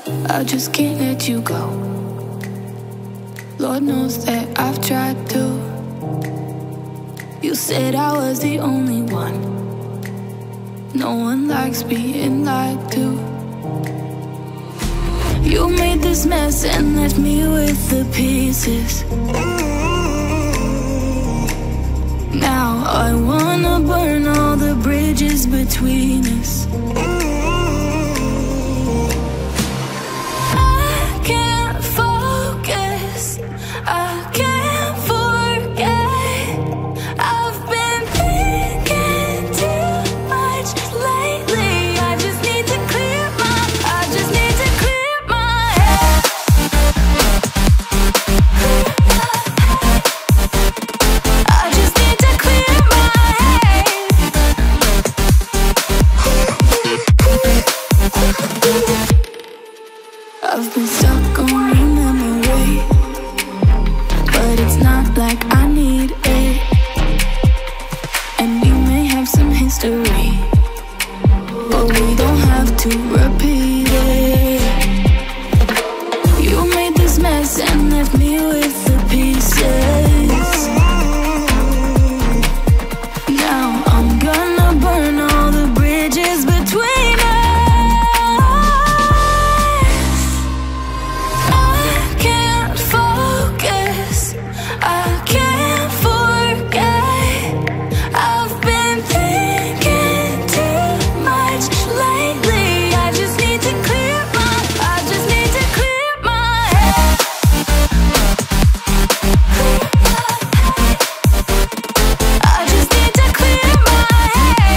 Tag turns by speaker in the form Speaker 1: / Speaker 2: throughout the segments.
Speaker 1: I just can't let you go. Lord knows that I've tried to. You said I was the only one. No one likes being lied to. You made this mess and left me with the pieces. Now I wanna burn all the bridges between us. I can't focus, I can't forget. I've been thinking too much lately. I just need to clear my, I just need to clear my head. I just need to clear my head. I've been stuck on your memory, but it's not like I need it. And we may have some history, but we don't have to repeat it. You made this mess and left me with the pieces. Now I'm gonna burn all the bridges between us. I can't focus, I can't forget. I've been thinking too much lately. I just need to clear my, I just need to clear my head. I just need to clear my head.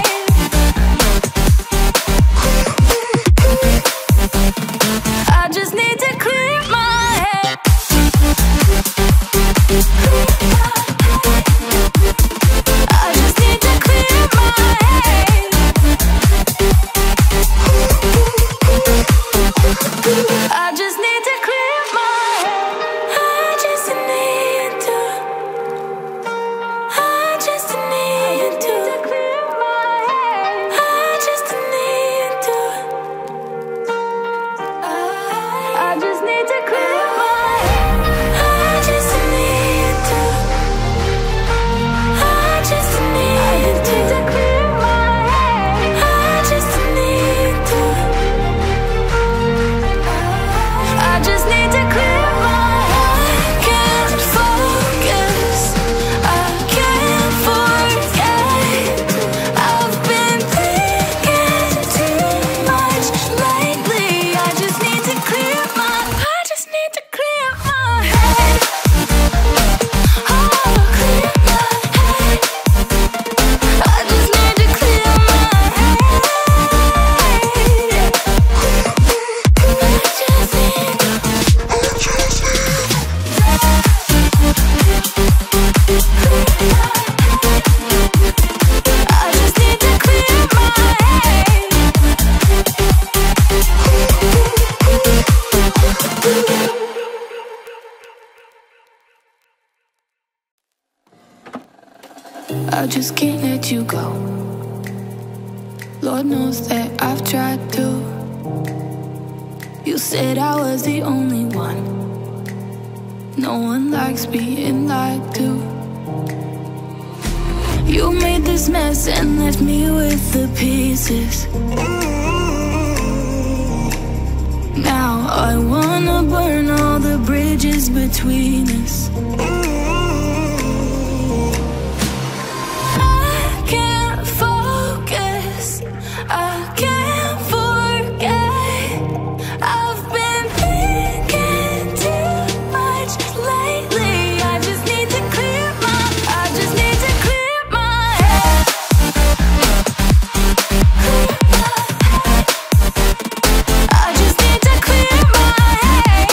Speaker 1: I just need to clear my head. I just need to clear my head. I just need to clear my head. I just need to. I just need to clear my head. I just need to. I just need to clear my head. I just need to. I just need to clear my head. I just need to. I just need to clear my head. I can't focus, I can't forget. I've been thinking too much lately. I just need to clear my, I just need to clear my head. Oh, clear my head. I just need to clear my head. I just need to clear my head. I just can't let you go. Lord knows that I've tried to. You said I was the only one. No one likes being lied to. You made this mess and left me with the pieces. Now I wanna burn all the bridges between us. I can't focus, I can't forget. I've been thinking too much lately. I just need to clear my, I just need to clear my head. I just need to clear my head.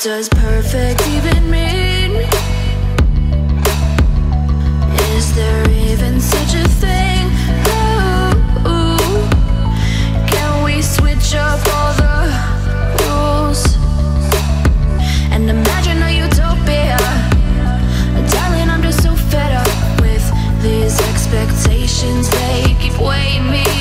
Speaker 1: does perfect even mean? Is there even such a thing? Ooh, can we switch up all the rules and imagine a utopia? Darling, I'm just so fed up with these expectations. They keep weighing me